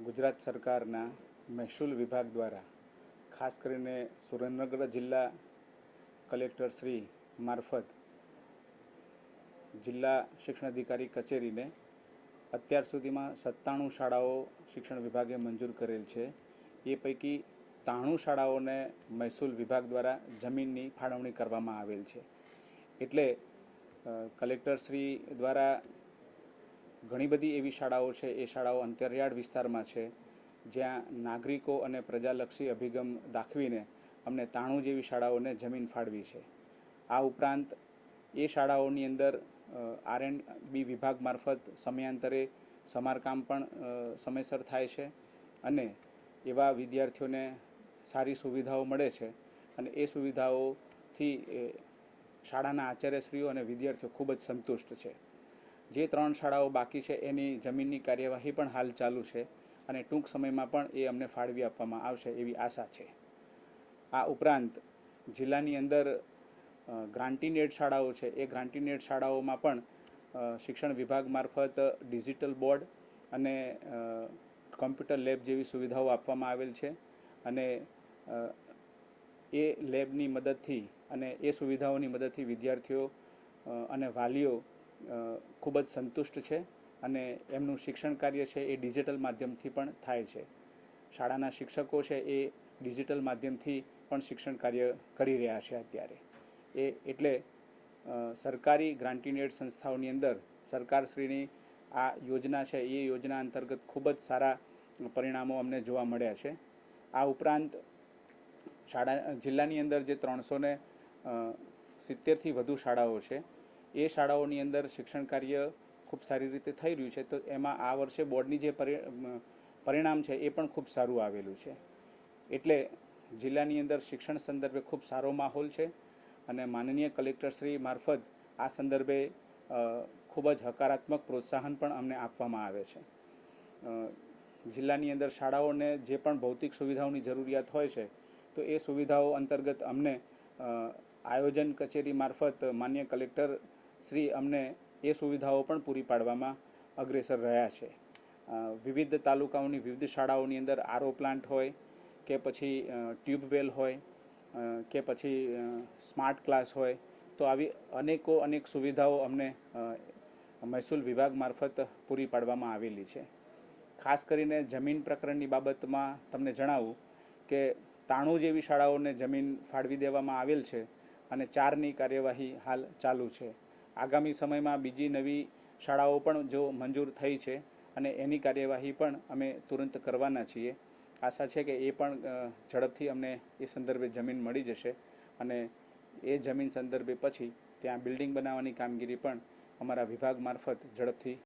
ગુજરાત સરકારના મહેસૂલ વિભાગ દ્વારા ખાસ કરીને સુરેન્દ્રનગર જિલ્લા કલેક્ટર શ્રી મારફત જિલ્લા શિક્ષણાધિકારી કચેરીને અત્યાર સુધીમાં 97 શાળાઓ શિક્ષણ વિભાગે મંજૂર કરેલ છે। એ પૈકી 93 શાળાઓને મહેસૂલ વિભાગ દ્વારા જમીનની ફાળવણી કરવામાં આવેલ છે। એટલે કલેક્ટરશ્રી દ્વારા ઘણી બધી એવી શાળાઓ છે, એ શાળાઓ અંતરિયાળ વિસ્તારમાં છે, જ્યાં નાગરિકો અને પ્રજાલક્ષી અભિગમ દાખવીને અમને 93 જેવી શાળાઓને જમીન ફાળવી છે। આ ઉપરાંત એ શાળાઓની અંદર R&B વિભાગ મારફત સમયાંતરે સમારકામ પણ સમયસર થાય છે અને એવા વિદ્યાર્થીઓને સારી સુવિધાઓ મળે છે અને એ સુવિધાઓથી શાળાના આચાર્યશ્રીઓ અને વિદ્યાર્થીઓ ખૂબ જ સંતુષ્ટ છે। જે 3 શાળાઓ બાકી છે એની જમીનની કાર્યવાહી પણ હાલ ચાલુ છે અને ટૂંક સમયમાં પણ એ અમને ફાળવી આપવામાં આવશે એવી આશા છે। આ ઉપરાંત જિલ્લાની અંદર ગ્રાન્ટીનેડ શાળાઓ છે, એ ગ્રાન્ટીનેડ શાળાઓમાં પણ શિક્ષણ વિભાગ મારફત ડિજિટલ બોર્ડ અને કોમ્પ્યુટર લેબ જેવી સુવિધાઓ આપવામાં આવેલ છે અને એ લેબની મદદથી અને એ સુવિધાઓની મદદથી વિદ્યાર્થીઓ અને વાલીઓ ખૂબ જ સંતુષ્ટ છે અને એમનું શિક્ષણ કાર્ય છે એ ડિજિટલ માધ્યમથી પણ થાય છે। શાળાના શિક્ષકો છે એ ડિજિટલ માધ્યમથી પણ શિક્ષણ કાર્ય કરી રહ્યા છે અત્યારે। એટલે સરકારી ગ્રાન્ટીનેડ સંસ્થાઓની અંદર સરકારશ્રીની આ યોજના છે, એ યોજના અંતર્ગત ખૂબ જ સારા પરિણામો અમને જોવા મળ્યા છે। આ ઉપરાંત જિલ્લાની અંદર જે 370થી વધુ શાળાઓ છે, એ શાળાઓની અંદર શિક્ષણ કાર્ય ખૂબ સારી રીતે થઈ રહ્યું છે। તો એમાં આ વર્ષે બોર્ડની જે પરિણામ છે એ પણ ખૂબ સારું આવેલું છે। એટલે જિલ્લાની અંદર શિક્ષણ સંદર્ભે ખૂબ સારો માહોલ છે અને માનનીય કલેક્ટરશ્રી મારફત આ સંદર્ભે ખૂબ જ હકારાત્મક પ્રોત્સાહન પણ અમને આપવામાં આવે છે। જિલ્લાની અંદર શાળાઓને જે પણ ભૌતિક સુવિધાઓની જરૂરિયાત હોય છે, તો એ સુવિધાઓ અંતર્ગત અમને આયોજન કચેરી મારફત માન્ય કલેક્ટર શ્રી અમને એ સુવિધાઓ પણ પૂરી પાડવામાં અગ્રેસર રહ્યા છે। વિવિધ તાલુકાઓની વિવિધ શાળાઓની અંદર RO પ્લાન્ટ હોય કે પછી ટ્યુબવેલ હોય કે પછી સ્માર્ટ ક્લાસ હોય, તો આવી અનેક સુવિધાઓ અમને મહેસૂલ વિભાગ મારફત પૂરી પાડવામાં આવેલી છે। ખાસ કરીને જમીન પ્રકરણની બાબતમાં તમને જણાવું કે 93 જેવી શાળાઓને જમીન ફાળવી દેવામાં આવેલ છે અને 4ની કાર્યવાહી હાલ ચાલુ છે। આગામી સમયમાં બીજી નવી શાળાઓ પણ જો મંજૂર થઈ છે અને એની કાર્યવાહી પણ અમે તુરંત કરવાના છીએ। આશા છે કે એ પણ ઝડપથી અમને એ સંદર્ભે જમીન મળી જશે અને એ જમીન સંદર્ભે પછી ત્યાં બિલ્ડિંગ બનાવવાની કામગીરી પણ અમારા વિભાગ મારફત ઝડપથી